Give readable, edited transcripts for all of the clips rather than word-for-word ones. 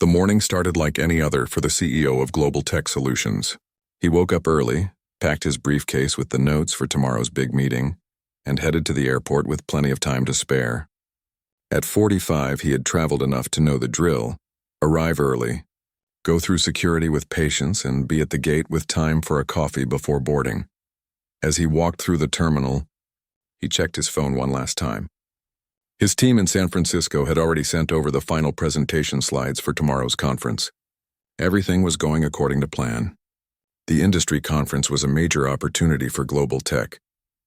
The morning started like any other for the CEO of Global Tech Solutions. He woke up early, packed his briefcase with the notes for tomorrow's big meeting, and headed to the airport with plenty of time to spare. At 45, he had traveled enough to know the drill: arrive early, go through security with patience, and be at the gate with time for a coffee before boarding. As he walked through the terminal, he checked his phone one last time. His team in San Francisco had already sent over the final presentation slides for tomorrow's conference. Everything was going according to plan. The industry conference was a major opportunity for global tech.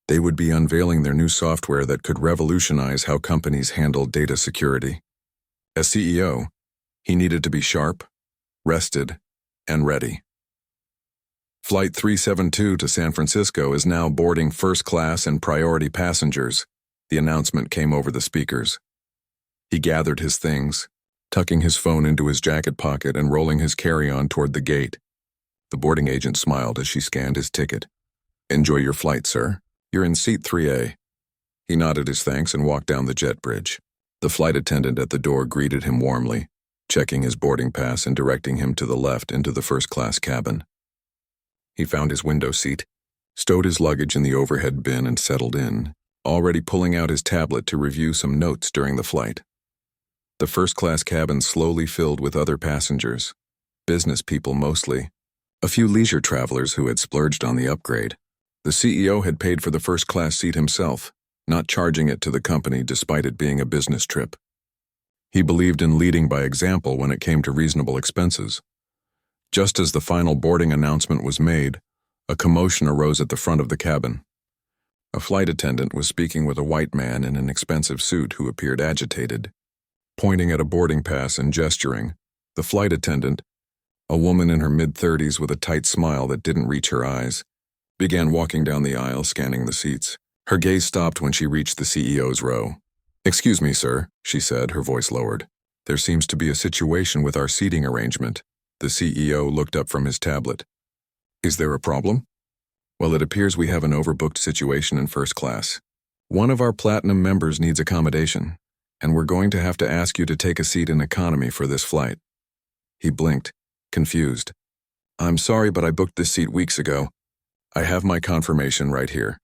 They would be unveiling their new software that could revolutionize how companies handle data security. As CEO, he needed to be sharp, rested, and ready. Flight 372 to San Francisco is now boarding first class and priority passengers. The announcement came over the speakers. He gathered his things, tucking his phone into his jacket pocket and rolling his carry-on toward the gate. The boarding agent smiled as she scanned his ticket. "Enjoy your flight, sir. You're in seat 3A. He nodded his thanks and walked down the jet bridge. The flight attendant at the door greeted him warmly, checking his boarding pass and directing him to the left into the first-class cabin. He found his window seat, stowed his luggage in the overhead bin and settled in, already pulling out his tablet to review some notes during the flight. The first-class cabin slowly filled with other passengers, business people mostly, a few leisure travelers who had splurged on the upgrade. The CEO had paid for the first-class seat himself, not charging it to the company despite it being a business trip. He believed in leading by example when it came to reasonable expenses. Just as the final boarding announcement was made, a commotion arose at the front of the cabin. A flight attendant was speaking with a white man in an expensive suit who appeared agitated. Pointing at a boarding pass and gesturing, the flight attendant, a woman in her mid-30s with a tight smile that didn't reach her eyes, began walking down the aisle scanning the seats. Her gaze stopped when she reached the CEO's row. "Excuse me, sir," she said, her voice lowered. "There seems to be a situation with our seating arrangement." The CEO looked up from his tablet. "Is there a problem?" "Well, it appears we have an overbooked situation in first class. One of our platinum members needs accommodation, and we're going to have to ask you to take a seat in economy for this flight." He blinked, confused. "I'm sorry, but I booked this seat weeks ago. I have my confirmation right here."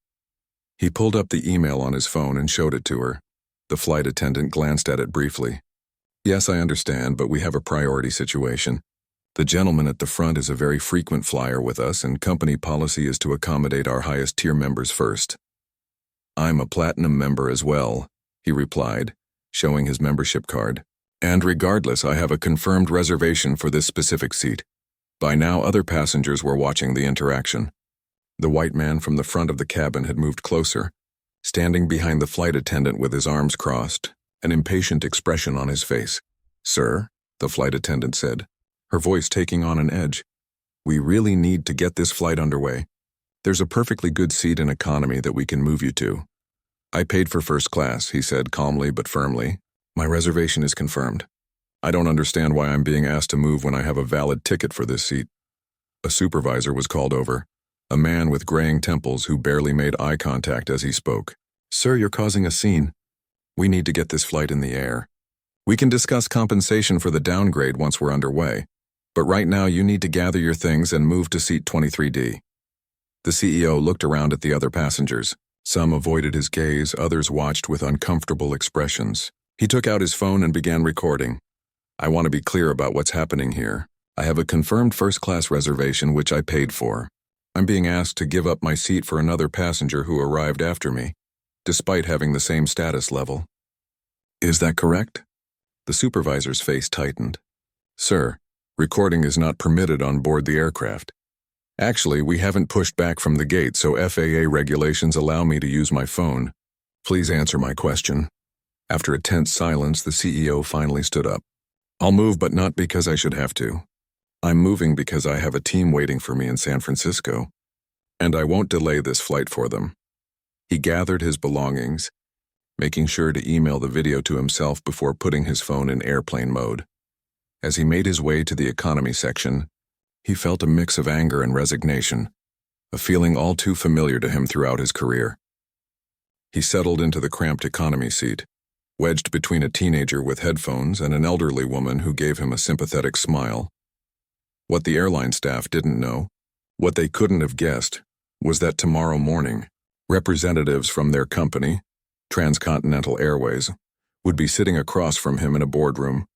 He pulled up the email on his phone and showed it to her. The flight attendant glanced at it briefly. "Yes, I understand, but we have a priority situation. The gentleman at the front is a very frequent flyer with us, and company policy is to accommodate our highest tier members first." "I'm a platinum member as well," he replied, showing his membership card. "And regardless, I have a confirmed reservation for this specific seat." By now, other passengers were watching the interaction. The white man from the front of the cabin had moved closer, standing behind the flight attendant with his arms crossed, an impatient expression on his face. "Sir," the flight attendant said, her voice taking on an edge, "we really need to get this flight underway. There's a perfectly good seat in economy that we can move you to." "I paid for first class," he said calmly but firmly. "My reservation is confirmed. I don't understand why I'm being asked to move when I have a valid ticket for this seat." A supervisor was called over, a man with graying temples who barely made eye contact as he spoke. "Sir, you're causing a scene. We need to get this flight in the air. We can discuss compensation for the downgrade once we're underway. But right now you need to gather your things and move to seat 23D. The CEO looked around at the other passengers. Some avoided his gaze, others watched with uncomfortable expressions. He took out his phone and began recording. "I want to be clear about what's happening here. I have a confirmed first-class reservation which I paid for. I'm being asked to give up my seat for another passenger who arrived after me, despite having the same status level." "Is that correct?" The supervisor's face tightened. "Sir, recording is not permitted on board the aircraft. Actually, we haven't pushed back from the gate, so FAA regulations allow me to use my phone. Please answer my question." After a tense silence, the CEO finally stood up. "I'll move, but not because I should have to. I'm moving because I have a team waiting for me in San Francisco, and I won't delay this flight for them." He gathered his belongings, making sure to email the video to himself before putting his phone in airplane mode. As he made his way to the economy section, he felt a mix of anger and resignation, a feeling all too familiar to him throughout his career. He settled into the cramped economy seat, wedged between a teenager with headphones and an elderly woman who gave him a sympathetic smile. What the airline staff didn't know, what they couldn't have guessed, was that tomorrow morning, representatives from their company, Transcontinental Airways, would be sitting across from him in a boardroom,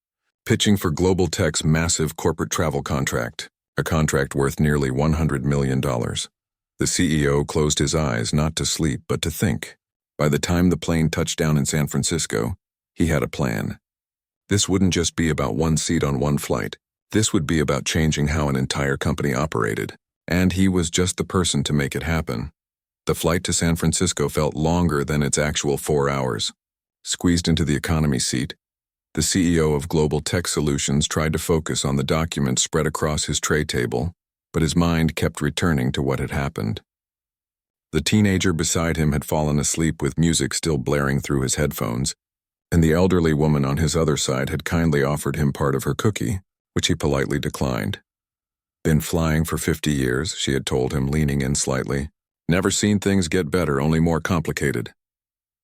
pitching for Global Tech's massive corporate travel contract, a contract worth nearly $100 million. The CEO closed his eyes not to sleep but to think. By the time the plane touched down in San Francisco, he had a plan. This wouldn't just be about one seat on one flight. This would be about changing how an entire company operated, and he was just the person to make it happen. The flight to San Francisco felt longer than its actual 4 hours. Squeezed into the economy seat, the CEO of Global Tech Solutions tried to focus on the document spread across his tray table, but his mind kept returning to what had happened. The teenager beside him had fallen asleep with music still blaring through his headphones, and the elderly woman on his other side had kindly offered him part of her cookie, which he politely declined. "Been flying for 50 years, she had told him, leaning in slightly. "Never seen things get better, only more complicated."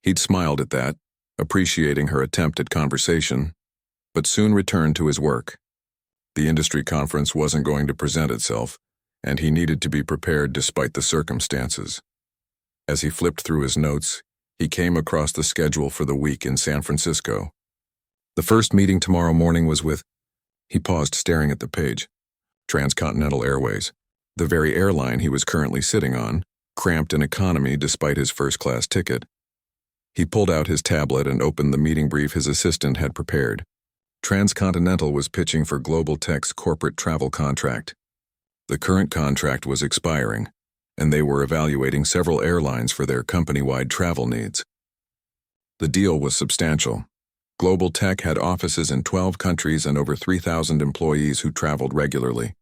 He'd smiled at that, appreciating her attempt at conversation, but soon returned to his work. The industry conference wasn't going to present itself, and he needed to be prepared despite the circumstances. As he flipped through his notes, he came across the schedule for the week in San Francisco. The first meeting tomorrow morning was with, he paused staring at the page, Transcontinental Airways, the very airline he was currently sitting on, cramped in economy despite his first-class ticket. He pulled out his tablet and opened the meeting brief his assistant had prepared. Transcontinental was pitching for Global Tech's corporate travel contract. The current contract was expiring, and they were evaluating several airlines for their company-wide travel needs. The deal was substantial. Global Tech had offices in 12 countries and over 3,000 employees who traveled regularly.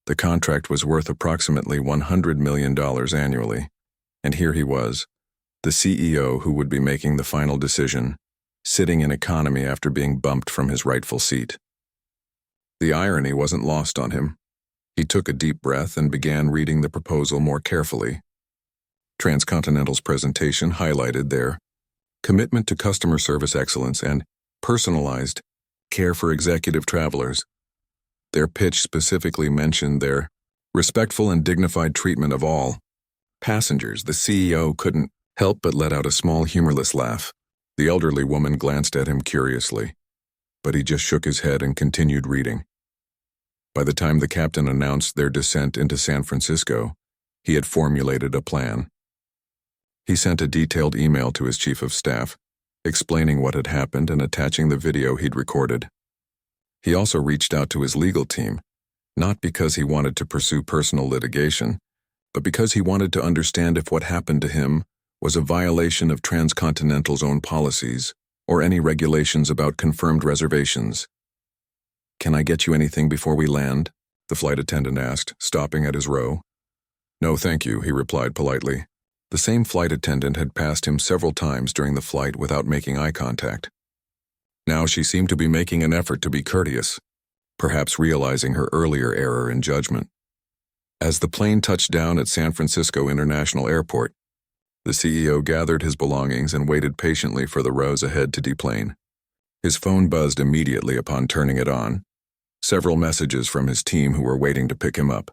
The contract was worth approximately $100 million annually, and here he was, the CEO who would be making the final decision, sitting in economy after being bumped from his rightful seat. The irony wasn't lost on him. He took a deep breath and began reading the proposal more carefully. Transcontinental's presentation highlighted their commitment to customer service excellence and personalized care for executive travelers. Their pitch specifically mentioned their respectful and dignified treatment of all passengers. The CEO couldn't help but let out a small humorless laugh. The elderly woman glanced at him curiously, but he just shook his head and continued reading. By the time the captain announced their descent into San Francisco, he had formulated a plan. He sent a detailed email to his chief of staff, explaining what had happened and attaching the video he'd recorded. He also reached out to his legal team, not because he wanted to pursue personal litigation, but because he wanted to understand if what happened to him was a violation of Transcontinental's own policies or any regulations about confirmed reservations. "Can I get you anything before we land?" the flight attendant asked, stopping at his row. "No, thank you," he replied politely. The same flight attendant had passed him several times during the flight without making eye contact. Now she seemed to be making an effort to be courteous, perhaps realizing her earlier error in judgment. As the plane touched down at San Francisco International Airport, the CEO gathered his belongings and waited patiently for the rows ahead to deplane. His phone buzzed immediately upon turning it on. Several messages from his team who were waiting to pick him up,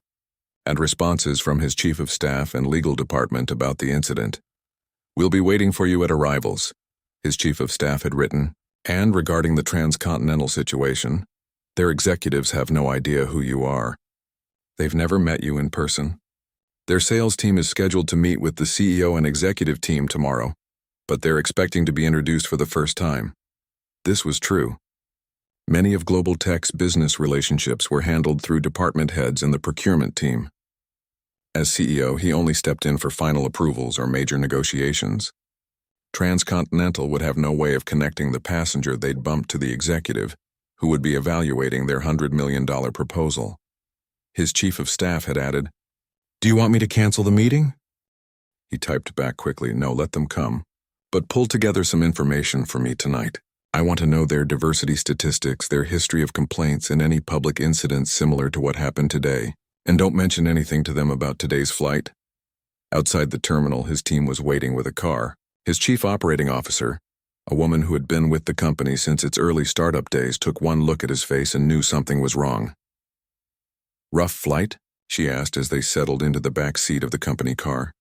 and responses from his chief of staff and legal department about the incident. "We'll be waiting for you at arrivals," his chief of staff had written, and regarding the Transcontinental situation, "Their executives have no idea who you are. They've never met you in person. Their sales team is scheduled to meet with the CEO and executive team tomorrow, but they're expecting to be introduced for the first time." This was true. Many of Global Tech's business relationships were handled through department heads and the procurement team. As CEO, he only stepped in for final approvals or major negotiations. Transcontinental would have no way of connecting the passenger they'd bumped to the executive, who would be evaluating their $100 million proposal. His chief of staff had added, "Do you want me to cancel the meeting?" He typed back quickly, "No, let them come. But pull together some information for me tonight. I want to know their diversity statistics, their history of complaints, and any public incidents similar to what happened today. And don't mention anything to them about today's flight." Outside the terminal, his team was waiting with a car. His chief operating officer, A woman who had been with the company since its early startup days took one look at his face and knew something was wrong. "Rough flight?" she asked as they settled into the back seat of the company car.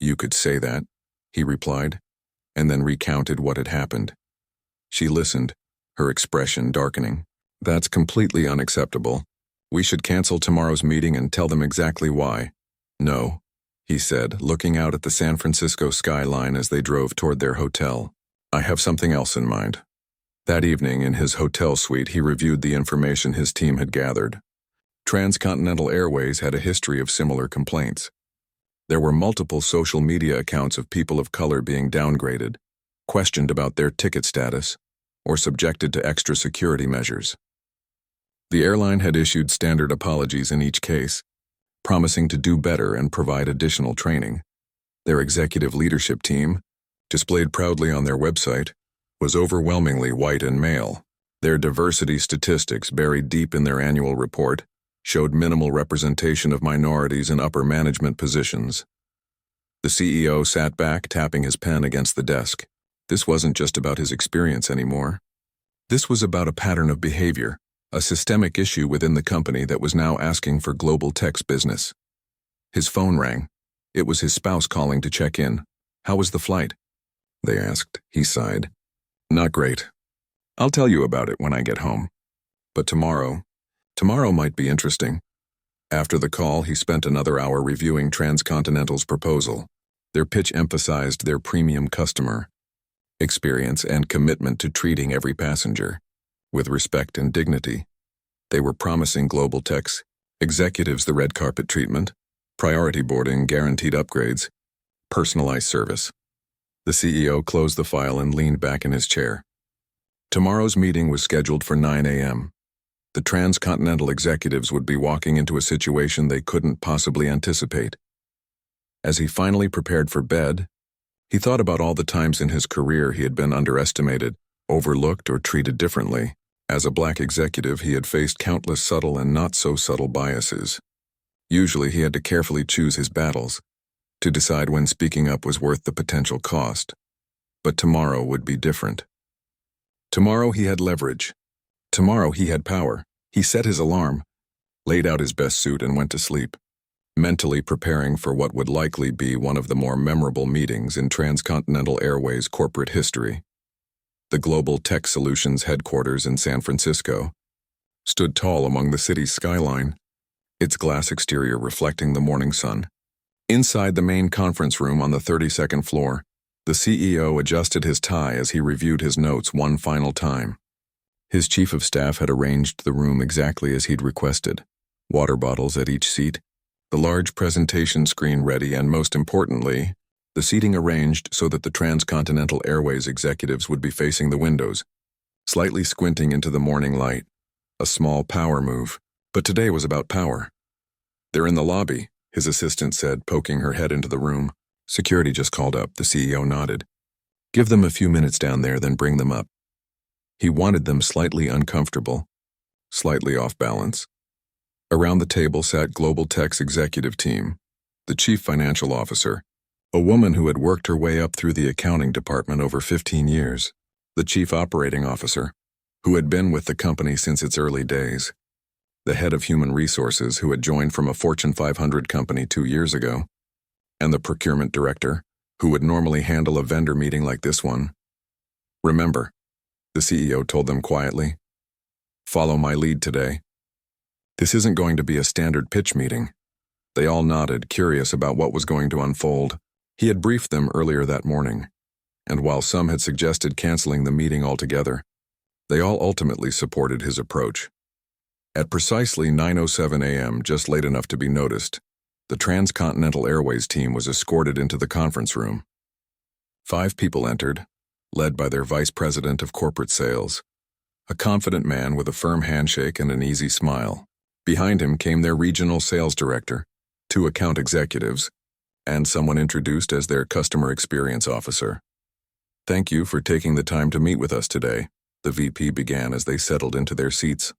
"You could say that," he replied, and then recounted what had happened. She listened, her expression darkening. "That's completely unacceptable. We should cancel tomorrow's meeting and tell them exactly why." "No," he said, looking out at the San Francisco skyline as they drove toward their hotel. "I have something else in mind." That evening, in his hotel suite, he reviewed the information his team had gathered. Transcontinental Airways had a history of similar complaints. There were multiple social media accounts of people of color being downgraded, questioned about their ticket status, or subjected to extra security measures. The airline had issued standard apologies in each case, promising to do better and provide additional training. Their executive leadership team, displayed proudly on their website, was overwhelmingly white and male. Their diversity statistics, buried deep in their annual report, showed minimal representation of minorities in upper management positions. The CEO sat back, tapping his pen against the desk. This wasn't just about his experience anymore. This was about a pattern of behavior, a systemic issue within the company that was now asking for global tech's business. His phone rang. It was his spouse calling to check in. "How was the flight?" they asked. He sighed. "Not great. I'll tell you about it when I get home. But tomorrow might be interesting." After the call, he spent another hour reviewing Transcontinental's proposal. Their pitch emphasized their premium customer experience and commitment to treating every passenger with respect and dignity. They were promising global tech's executives the red carpet treatment, priority boarding, guaranteed upgrades, personalized service. The CEO closed the file and leaned back in his chair. Tomorrow's meeting was scheduled for 9 a.m. The Transcontinental executives would be walking into a situation they couldn't possibly anticipate. As he finally prepared for bed, he thought about all the times in his career he had been underestimated, overlooked, or treated differently. As a black executive, he had faced countless subtle and not-so-subtle biases. Usually, he had to carefully choose his battles, to decide when speaking up was worth the potential cost. But tomorrow would be different. Tomorrow he had leverage. Tomorrow he had power. He set his alarm, laid out his best suit, and went to sleep, mentally preparing for what would likely be one of the more memorable meetings in Transcontinental Airways corporate history. The Global Tech Solutions headquarters in San Francisco stood tall among the city's skyline, its glass exterior reflecting the morning sun. Inside the main conference room on the 32nd floor, the CEO adjusted his tie as he reviewed his notes one final time. His chief of staff had arranged the room exactly as he'd requested. Water bottles at each seat, the large presentation screen ready, and most importantly, the seating arranged so that the Transcontinental Airways executives would be facing the windows, slightly squinting into the morning light. A small power move, but today was about power. "They're in the lobby," his assistant said, poking her head into the room. "Security just called up," the CEO nodded. "Give them a few minutes down there, then bring them up." He wanted them slightly uncomfortable, slightly off balance. Around the table sat Global Tech's executive team, the chief financial officer, a woman who had worked her way up through the accounting department over 15 years, the chief operating officer, who had been with the company since its early days, the head of human resources, who had joined from a Fortune 500 company 2 years ago, and the procurement director, who would normally handle a vendor meeting like this one. "Remember," the CEO told them quietly, "follow my lead today. This isn't going to be a standard pitch meeting." They all nodded, curious about what was going to unfold. He had briefed them earlier that morning, and while some had suggested canceling the meeting altogether, they all ultimately supported his approach. At precisely 9:07 a.m., just late enough to be noticed, the Transcontinental Airways team was escorted into the conference room. 5 people entered, led by their vice president of corporate sales, a confident man with a firm handshake and an easy smile. Behind him came their regional sales director, 2 account executives, and someone introduced as their customer experience officer. "Thank you for taking the time to meet with us today," the VP began as they settled into their seats.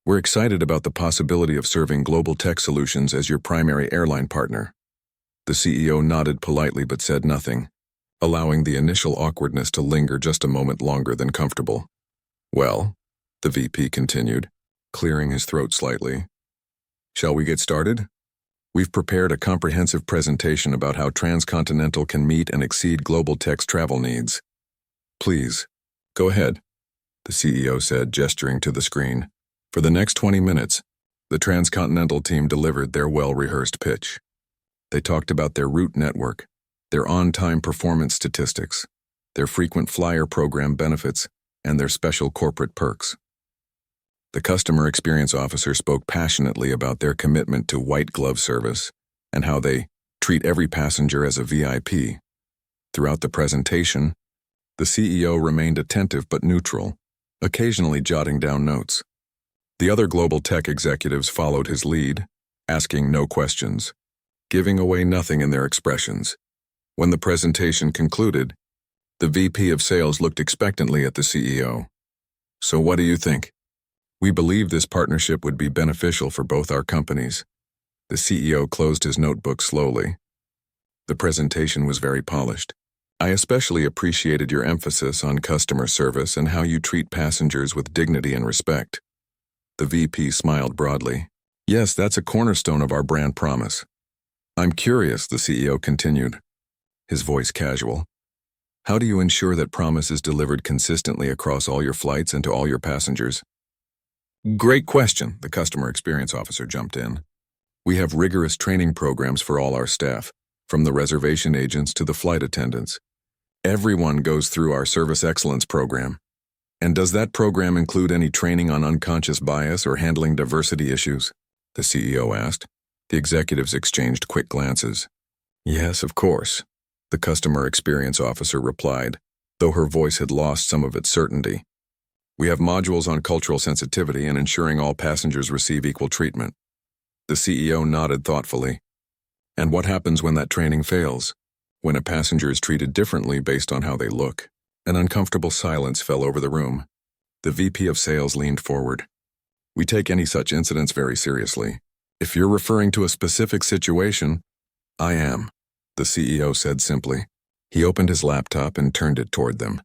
"We're excited about the possibility of serving Global Tech Solutions as your primary airline partner." The CEO nodded politely but said nothing. allowing the initial awkwardness to linger just a moment longer than comfortable. "Well," the VP continued, clearing his throat slightly. "Shall we get started? We've prepared a comprehensive presentation about how Transcontinental can meet and exceed global tech's travel needs." "Please, go ahead," the CEO said, gesturing to the screen. For the next 20 minutes, the Transcontinental team delivered their well-rehearsed pitch. They talked about their route network, their on-time performance statistics, their frequent flyer program benefits, and their special corporate perks. The customer experience officer spoke passionately about their commitment to white glove service and how they treat every passenger as a VIP. Throughout the presentation, the CEO remained attentive but neutral, occasionally jotting down notes. The other global tech executives followed his lead, asking no questions, giving away nothing in their expressions. When the presentation concluded, the VP of Sales looked expectantly at the CEO. "So what do you think? We believe this partnership would be beneficial for both our companies." The CEO closed his notebook slowly. The presentation was very polished. "I especially appreciated your emphasis on customer service and how you treat passengers with dignity and respect." The VP smiled broadly. "Yes, that's a cornerstone of our brand promise." "I'm curious," the CEO continued, his voice casual. "How do you ensure that promise is delivered consistently across all your flights and to all your passengers?" "Great question," the customer experience officer jumped in. "We have rigorous training programs for all our staff, from the reservation agents to the flight attendants. Everyone goes through our service excellence program." "And does that program include any training on unconscious bias or handling diversity issues?" the CEO asked. The executives exchanged quick glances. "Yes, of course," the customer experience officer replied, though her voice had lost some of its certainty. "We have modules on cultural sensitivity and ensuring all passengers receive equal treatment." The CEO nodded thoughtfully. "And what happens when that training fails? When a passenger is treated differently based on how they look?" An uncomfortable silence fell over the room. The VP of Sales leaned forward. "We take any such incidents very seriously. If you're referring to a specific situation..." "I am," the CEO said simply. He opened his laptop and turned it toward them.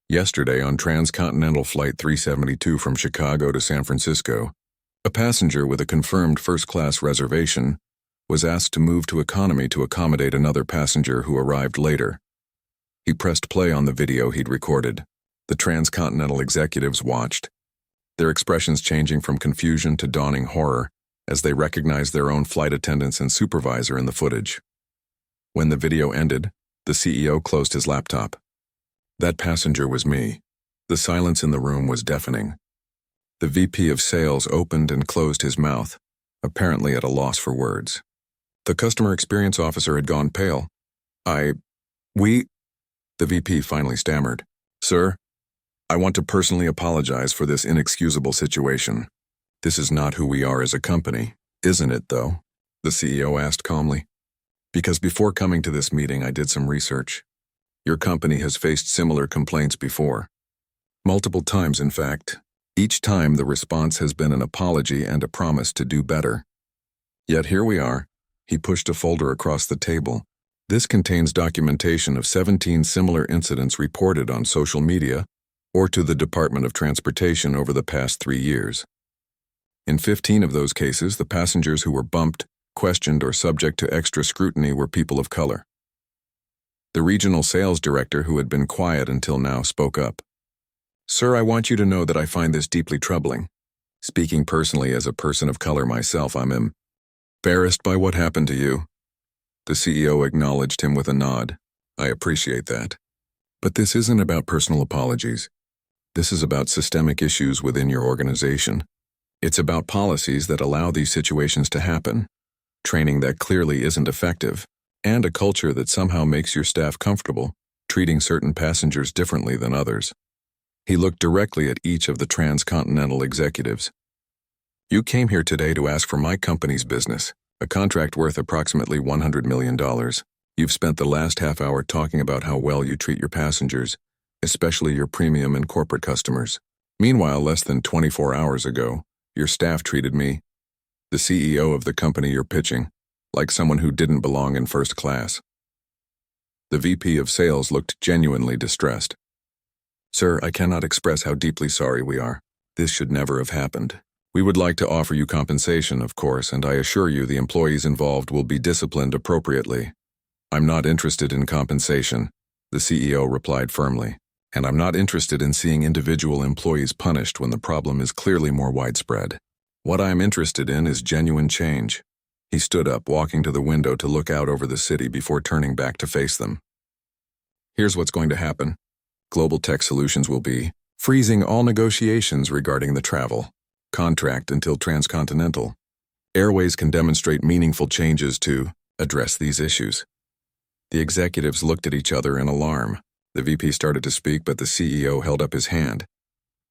"Yesterday on Transcontinental Flight 372 from Chicago to San Francisco, a passenger with a confirmed first-class reservation was asked to move to economy to accommodate another passenger who arrived later." He pressed play on the video he'd recorded. The Transcontinental executives watched, their expressions changing from confusion to dawning horror as they recognized their own flight attendants and supervisor in the footage. When the video ended, the CEO closed his laptop. "That passenger was me." The silence in the room was deafening. The VP of Sales opened and closed his mouth, apparently at a loss for words. The customer experience officer had gone pale. "We..." The VP finally stammered. "Sir, I want to personally apologize for this inexcusable situation. This is not who we are as a company, isn't it, though?" the CEO asked calmly. "Because before coming to this meeting, I did some research. Your company has faced similar complaints before. Multiple times, in fact. Each time the response has been an apology and a promise to do better. Yet here we are." He pushed a folder across the table. "This contains documentation of 17 similar incidents reported on social media or to the Department of Transportation over the past 3 years. In 15 of those cases, the passengers who were bumped, questioned, or subject to extra scrutiny were people of color." The regional sales director, who had been quiet until now, spoke up. "Sir, I want you to know that I find this deeply troubling. Speaking personally as a person of color myself, I'm embarrassed by what happened to you." The CEO acknowledged him with a nod. "I appreciate that. But this isn't about personal apologies. This is about systemic issues within your organization. It's about policies that allow these situations to happen, training that clearly isn't effective, and a culture that somehow makes your staff comfortable, treating certain passengers differently than others." He looked directly at each of the Transcontinental executives. "You came here today to ask for my company's business, a contract worth approximately $100 million. You've spent the last half hour talking about how well you treat your passengers, especially your premium and corporate customers. Meanwhile, less than 24 hours ago, your staff treated me, the CEO of the company you're pitching, like someone who didn't belong in first class." The VP of Sales looked genuinely distressed. "Sir, I cannot express how deeply sorry we are. This should never have happened. We would like to offer you compensation, of course, and I assure you the employees involved will be disciplined appropriately." "I'm not interested in compensation," the CEO replied firmly, "and I'm not interested in seeing individual employees punished when the problem is clearly more widespread. What I'm interested in is genuine change." He stood up, walking to the window to look out over the city before turning back to face them. "Here's what's going to happen. Global Tech Solutions will be freezing all negotiations regarding the travel contract until Transcontinental Airways can demonstrate meaningful changes to address these issues." The executives looked at each other in alarm. The VP started to speak, but the CEO held up his hand.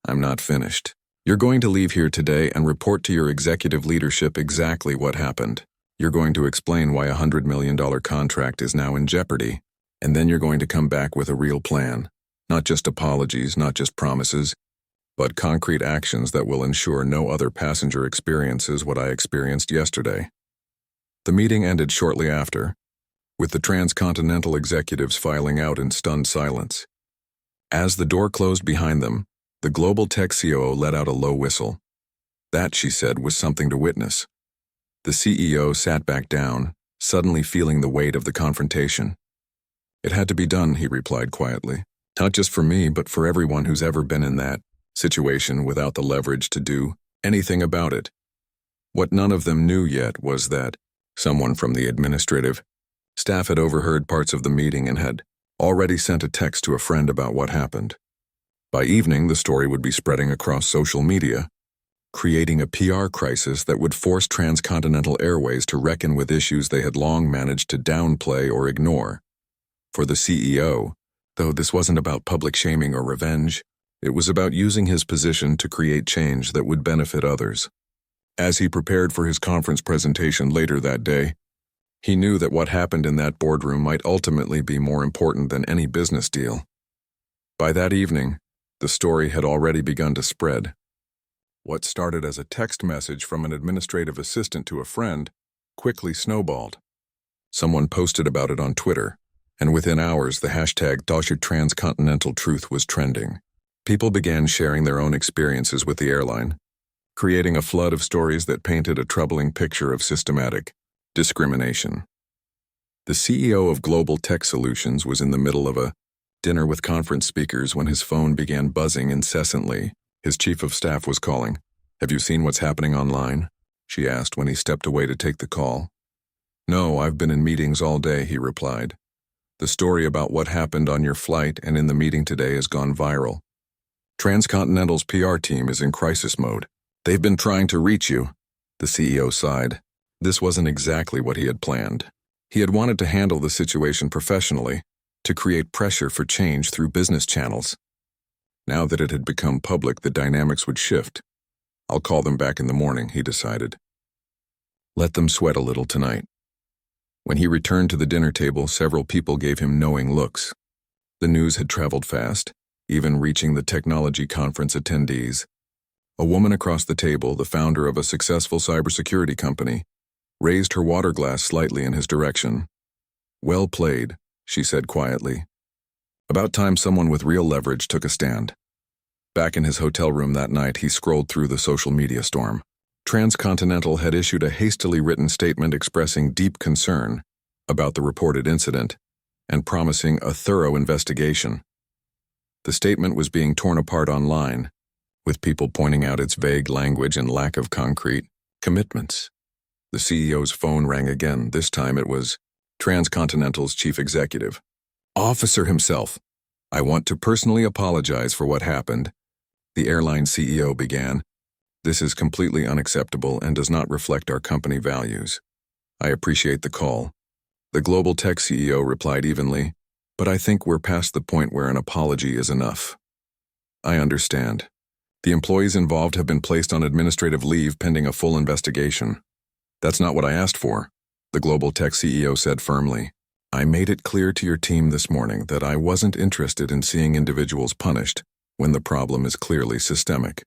"I'm not finished. You're going to leave here today and report to your executive leadership exactly what happened. You're going to explain why a $100 million contract is now in jeopardy, and then you're going to come back with a real plan. Not just apologies, not just promises, but concrete actions that will ensure no other passenger experiences what I experienced yesterday." The meeting ended shortly after, with the transcontinental executives filing out in stunned silence. As the door closed behind them, the global tech COO let out a low whistle. That, she said, was something to witness. The CEO sat back down, suddenly feeling the weight of the confrontation. "It had to be done," he replied quietly. "Not just for me, but for everyone who's ever been in that situation without the leverage to do anything about it." What none of them knew yet was that someone from the administrative staff had overheard parts of the meeting and had already sent a text to a friend about what happened. By evening, the story would be spreading across social media, creating a PR crisis that would force Transcontinental Airways to reckon with issues they had long managed to downplay or ignore. For the CEO, though this wasn't about public shaming or revenge, it was about using his position to create change that would benefit others. As he prepared for his conference presentation later that day, he knew that what happened in that boardroom might ultimately be more important than any business deal. By that evening, the story had already begun to spread. What started as a text message from an administrative assistant to a friend quickly snowballed. Someone posted about it on Twitter, and within hours the hashtag #TranscontinentalTruth was trending. People began sharing their own experiences with the airline, creating a flood of stories that painted a troubling picture of systematic discrimination. The CEO of Global Tech Solutions was in the middle of a dinner with conference speakers when his phone began buzzing incessantly. His chief of staff was calling. "Have you seen what's happening online?" she asked when he stepped away to take the call. "No, I've been in meetings all day," he replied. "The story about what happened on your flight and in the meeting today has gone viral. Transcontinental's PR team is in crisis mode. They've been trying to reach you." The CEO sighed. This wasn't exactly what he had planned. He had wanted to handle the situation professionally, to create pressure for change through business channels. Now that it had become public, the dynamics would shift. "I'll call them back in the morning," he decided. Let them sweat a little tonight. When he returned to the dinner table, several people gave him knowing looks. The news had traveled fast, even reaching the technology conference attendees. A woman across the table, the founder of a successful cybersecurity company, raised her water glass slightly in his direction. "Well played," she said quietly. About time someone with real leverage took a stand. Back in his hotel room that night, he scrolled through the social media storm. Transcontinental had issued a hastily written statement expressing deep concern about the reported incident and promising a thorough investigation. The statement was being torn apart online, with people pointing out its vague language and lack of concrete commitments. The CEO's phone rang again. This time it was Transcontinental's chief executive. "Officer himself, I want to personally apologize for what happened," the airline CEO began. "This is completely unacceptable and does not reflect our company values. I appreciate the call." The Global Tech CEO replied evenly, "But I think we're past the point where an apology is enough." "I understand. The employees involved have been placed on administrative leave pending a full investigation." "That's not what I asked for," the Global Tech CEO said firmly. "I made it clear to your team this morning that I wasn't interested in seeing individuals punished when the problem is clearly systemic."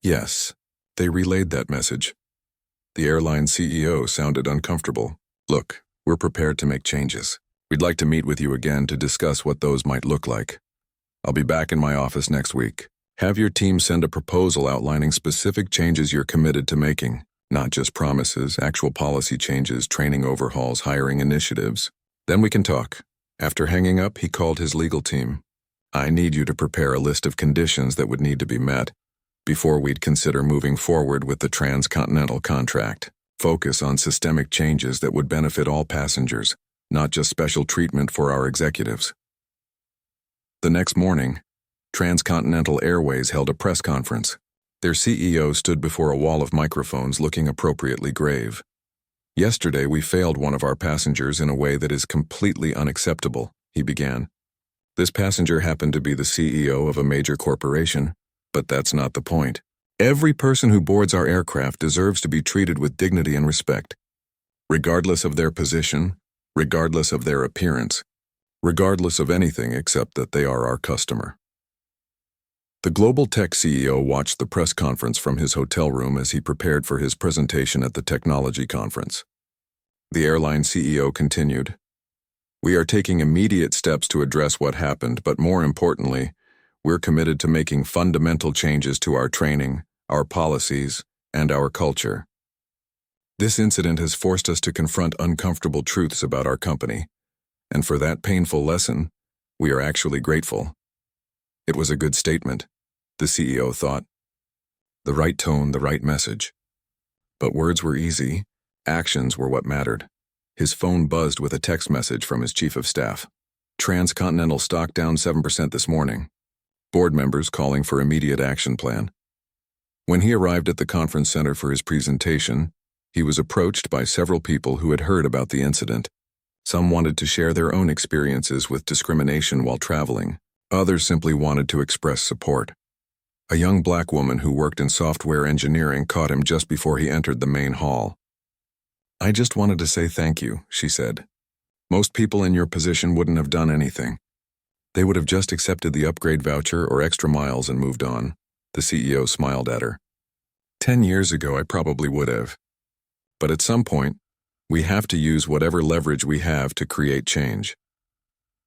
Yes, they relayed that message. The airline CEO sounded uncomfortable. "Look, we're prepared to make changes. We'd like to meet with you again to discuss what those might look like. I'll be back in my office next week. Have your team send a proposal outlining specific changes you're committed to making, not just promises, actual policy changes, training overhauls, hiring initiatives. Then we can talk. After hanging up, he called his legal team. I need you to prepare a list of conditions that would need to be met before we'd consider moving forward with the transcontinental contract. Focus on systemic changes that would benefit all passengers, not just special treatment for our executives. The next morning, Transcontinental Airways held a press conference. Their CEO stood before a wall of microphones looking appropriately grave. Yesterday we failed one of our passengers in a way that is completely unacceptable, he began. This passenger happened to be the CEO of a major corporation, but that's not the point. Every person who boards our aircraft deserves to be treated with dignity and respect, regardless of their position, regardless of their appearance, regardless of anything except that they are our customer. The Global Tech CEO watched the press conference from his hotel room as he prepared for his presentation at the technology conference. The airline CEO continued, "We are taking immediate steps to address what happened, but more importantly, we're committed to making fundamental changes to our training, our policies, and our culture. This incident has forced us to confront uncomfortable truths about our company, and for that painful lesson, we are actually grateful." It was a good statement, the CEO thought. The right tone, the right message. But words were easy, actions were what mattered. His phone buzzed with a text message from his chief of staff. Transcontinental stock down 7% this morning. Board members calling for immediate action plan. When he arrived at the conference center for his presentation, he was approached by several people who had heard about the incident. Some wanted to share their own experiences with discrimination while traveling. Others simply wanted to express support. A young black woman who worked in software engineering caught him just before he entered the main hall. "I just wanted to say thank you," she said. "Most people in your position wouldn't have done anything. They would have just accepted the upgrade voucher or extra miles and moved on." The CEO smiled at her. 10 years ago, I probably would have. But at some point, we have to use whatever leverage we have to create change.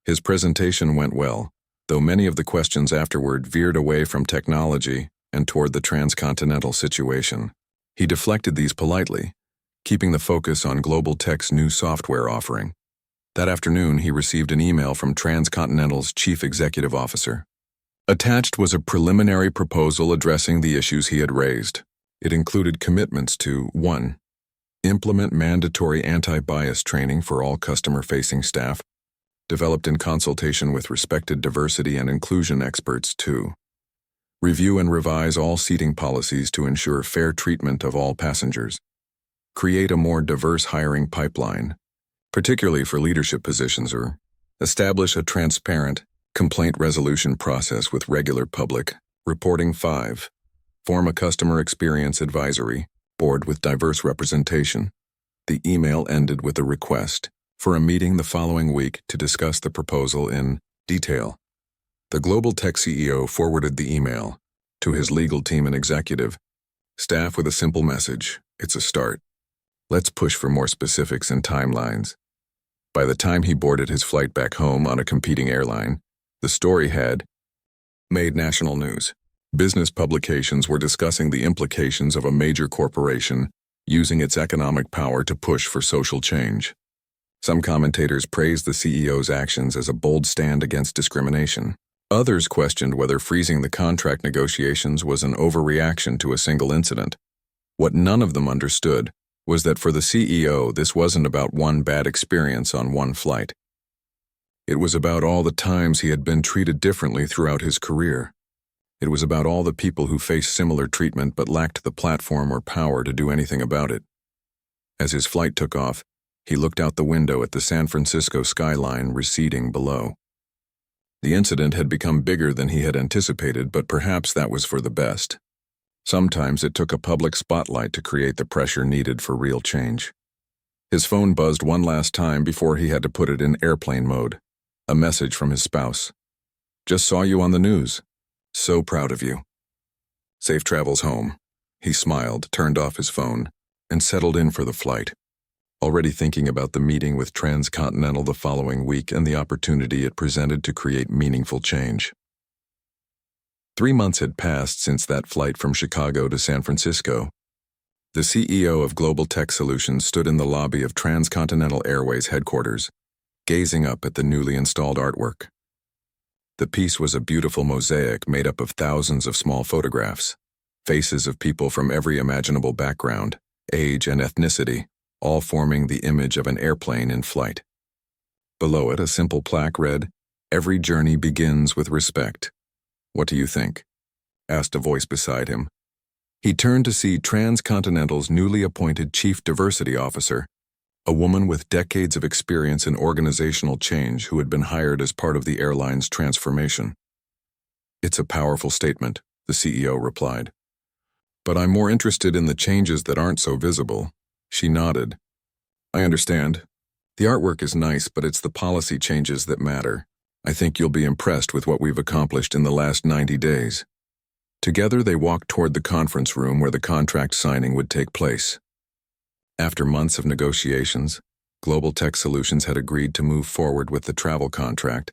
His presentation went well, though many of the questions afterward veered away from technology and toward the transcontinental situation. He deflected these politely, keeping the focus on Global Tech's new software offering. That afternoon, he received an email from Transcontinental's chief executive officer. Attached was a preliminary proposal addressing the issues he had raised. It included commitments to 1. Implement mandatory anti-bias training for all customer-facing staff, developed in consultation with respected diversity and inclusion experts. 2. Review and revise all seating policies to ensure fair treatment of all passengers. Create a more diverse hiring pipeline, particularly for leadership positions, or establish a transparent complaint resolution process with regular public reporting. 5. Form a customer experience advisory board with diverse representation. The email ended with a request for a meeting the following week to discuss the proposal in detail. The Global Tech CEO forwarded the email to his legal team and executive staff with a simple message: "It's a start. Let's push for more specifics and timelines." By the time he boarded his flight back home on a competing airline, the story had made national news. Business publications were discussing the implications of a major corporation using its economic power to push for social change. Some commentators praised the CEO's actions as a bold stand against discrimination. Others questioned whether freezing the contract negotiations was an overreaction to a single incident. What none of them understood was that for the CEO, this wasn't about one bad experience on one flight. It was about all the times he had been treated differently throughout his career. It was about all the people who faced similar treatment but lacked the platform or power to do anything about it. As his flight took off, he looked out the window at the San Francisco skyline receding below. The incident had become bigger than he had anticipated, but perhaps that was for the best. Sometimes it took a public spotlight to create the pressure needed for real change. His phone buzzed one last time before he had to put it in airplane mode. A message from his spouse. "Just saw you on the news. So proud of you. Safe travels home." He smiled, turned off his phone, and settled in for the flight. already thinking about the meeting with Transcontinental the following week and the opportunity it presented to create meaningful change. 3 months had passed since that flight from Chicago to San Francisco. The CEO of Global Tech Solutions stood in the lobby of Transcontinental Airways headquarters, gazing up at the newly installed artwork. The piece was a beautiful mosaic made up of thousands of small photographs, faces of people from every imaginable background, age, and ethnicity, all forming the image of an airplane in flight. Below it, a simple plaque read, "Every journey begins with respect. What do you think?" asked a voice beside him. He turned to see Transcontinental's newly appointed Chief Diversity Officer, a woman with decades of experience in organizational change who had been hired as part of the airline's transformation. "It's a powerful statement," the CEO replied. "But I'm more interested in the changes that aren't so visible." She nodded. "I understand. The artwork is nice, but it's the policy changes that matter. I think you'll be impressed with what we've accomplished in the last 90 days. Together they walked toward the conference room where the contract signing would take place. After months of negotiations, Global Tech Solutions had agreed to move forward with the travel contract,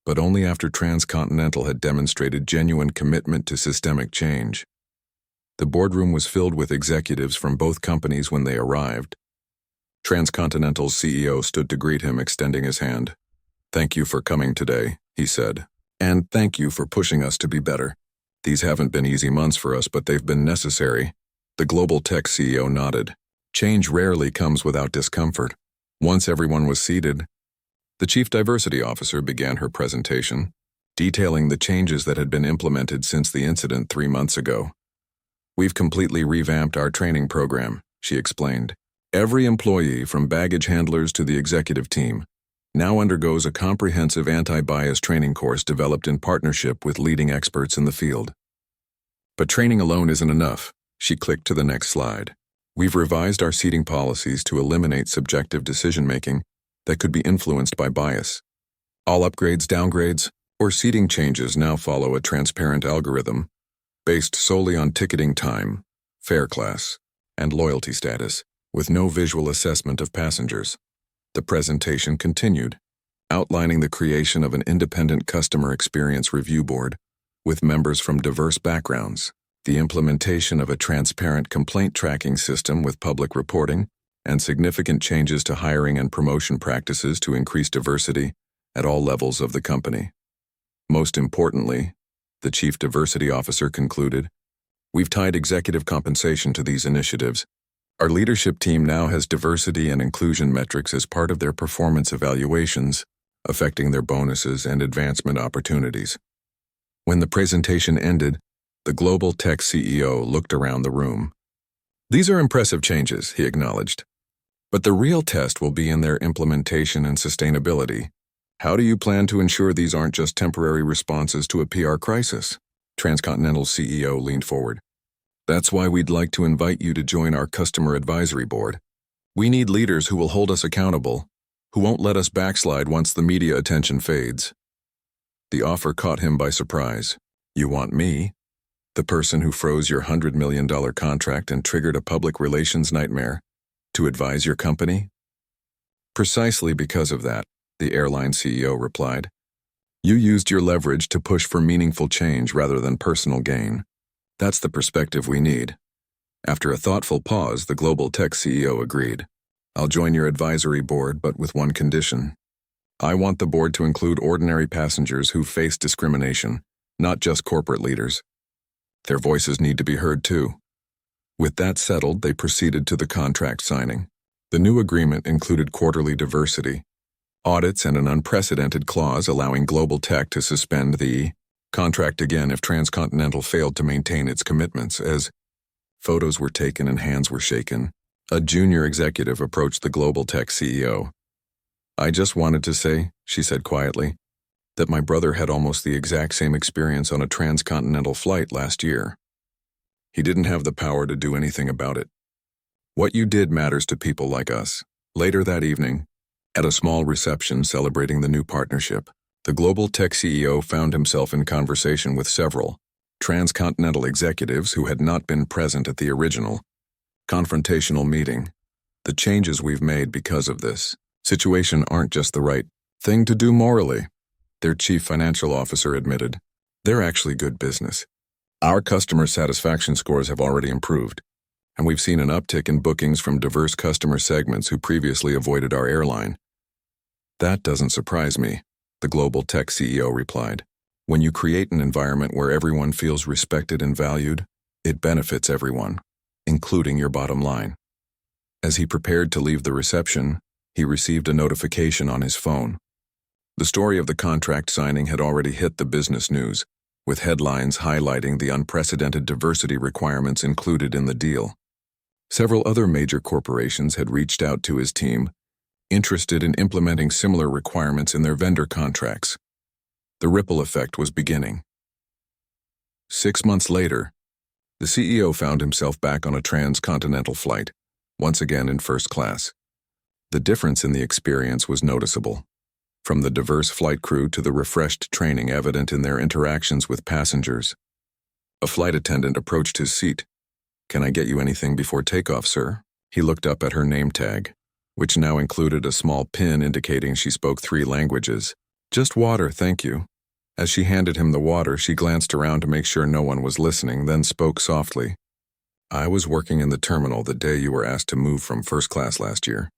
but only after Transcontinental had demonstrated genuine commitment to systemic change. The boardroom was filled with executives from both companies when they arrived. Transcontinental's CEO stood to greet him, extending his hand. "Thank you for coming today," he said. "And thank you for pushing us to be better. These haven't been easy months for us, but they've been necessary." The Global Tech CEO nodded. Change rarely comes without discomfort. Once everyone was seated, the Chief Diversity Officer began her presentation, detailing the changes that had been implemented since the incident 3 months ago. "We've completely revamped our training program," she explained. "Every employee, from baggage handlers to the executive team, now undergoes a comprehensive anti-bias training course developed in partnership with leading experts in the field. But training alone isn't enough." She clicked to the next slide. "We've revised our seating policies to eliminate subjective decision-making that could be influenced by bias. All upgrades, downgrades, or seating changes now follow a transparent algorithm based solely on ticketing time, fare class, and loyalty status, with no visual assessment of passengers." The presentation continued, outlining the creation of an independent customer experience review board with members from diverse backgrounds, the implementation of a transparent complaint tracking system with public reporting, and significant changes to hiring and promotion practices to increase diversity at all levels of the company. Most importantly, the Chief Diversity Officer concluded, "We've tied executive compensation to these initiatives. Our leadership team now has diversity and inclusion metrics as part of their performance evaluations, affecting their bonuses and advancement opportunities." When the presentation ended, the Global Tech CEO looked around the room. "These are impressive changes," he acknowledged. "But the real test will be in their implementation and sustainability. How do you plan to ensure these aren't just temporary responses to a PR crisis?" Transcontinental's CEO leaned forward. "That's why we'd like to invite you to join our customer advisory board. We need leaders who will hold us accountable, who won't let us backslide once the media attention fades." The offer caught him by surprise. "You want me? The person who froze your $100 million contract and triggered a public relations nightmare, to advise your company?" "Precisely because of that," the airline CEO replied. "You used your leverage to push for meaningful change rather than personal gain. That's the perspective we need." After a thoughtful pause, the Global Tech CEO agreed. "I'll join your advisory board, but with one condition. I want the board to include ordinary passengers who face discrimination, not just corporate leaders. Their voices need to be heard too." With that settled, they proceeded to the contract signing. The new agreement included quarterly diversity, audits, and an unprecedented clause allowing Global Tech to suspend the contract again if Transcontinental failed to maintain its commitments. As photos were taken and hands were shaken, a junior executive approached the Global Tech CEO. "I just wanted to say," she said quietly, "that my brother had almost the exact same experience on a transcontinental flight last year. He didn't have the power to do anything about it. What you did matters to people like us." Later that evening, at a small reception celebrating the new partnership, the Global Tech CEO found himself in conversation with several Transcontinental executives who had not been present at the original confrontational meeting. The changes we've made because of this situation aren't just the right thing to do morally, their chief financial officer admitted. They're actually good business. Our customer satisfaction scores have already improved, and we've seen an uptick in bookings from diverse customer segments who previously avoided our airline. That doesn't surprise me, the global tech CEO replied. When you create an environment where everyone feels respected and valued, it benefits everyone, including your bottom line. As he prepared to leave the reception, he received a notification on his phone. The story of the contract signing had already hit the business news, with headlines highlighting the unprecedented diversity requirements included in the deal. Several other major corporations had reached out to his team, interested in implementing similar requirements in their vendor contracts. The ripple effect was beginning. 6 months later, the CEO found himself back on a transcontinental flight, once again in first class. The difference in the experience was noticeable, from the diverse flight crew to the refreshed training evident in their interactions with passengers. A flight attendant approached his seat. "Can I get you anything before takeoff, sir?" He looked up at her name tag, which now included a small pin indicating she spoke 3 languages. "Just water, thank you." As she handed him the water, she glanced around to make sure no one was listening, then spoke softly. "I was working in the terminal the day you were asked to move from first class last year.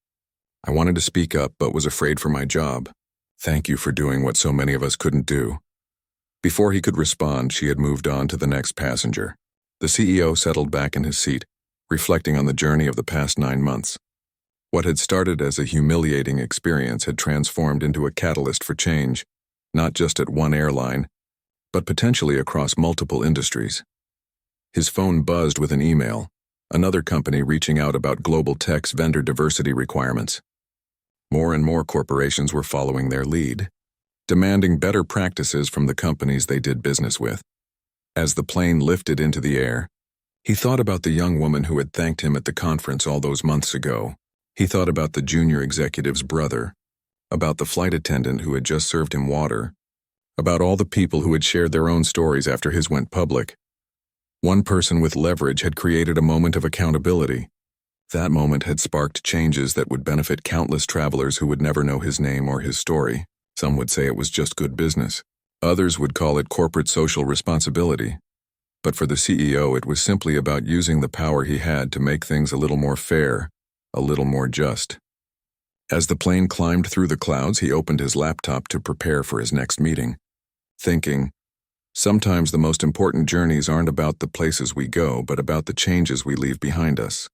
I wanted to speak up but was afraid for my job. Thank you for doing what so many of us couldn't do." Before he could respond, she had moved on to the next passenger. The CEO settled back in his seat, reflecting on the journey of the past 9 months. What had started as a humiliating experience had transformed into a catalyst for change, not just at one airline, but potentially across multiple industries. His phone buzzed with an email, another company reaching out about global tech's vendor diversity requirements. More and more corporations were following their lead, demanding better practices from the companies they did business with. As the plane lifted into the air, he thought about the young woman who had thanked him at the conference all those months ago. He thought about the junior executive's brother, about the flight attendant who had just served him water, about all the people who had shared their own stories after his went public. One person with leverage had created a moment of accountability. That moment had sparked changes that would benefit countless travelers who would never know his name or his story. Some would say it was just good business. Others would call it corporate social responsibility. But for the CEO, it was simply about using the power he had to make things a little more fair, a little more just. As the plane climbed through the clouds, he opened his laptop to prepare for his next meeting, thinking, sometimes the most important journeys aren't about the places we go, but about the changes we leave behind us.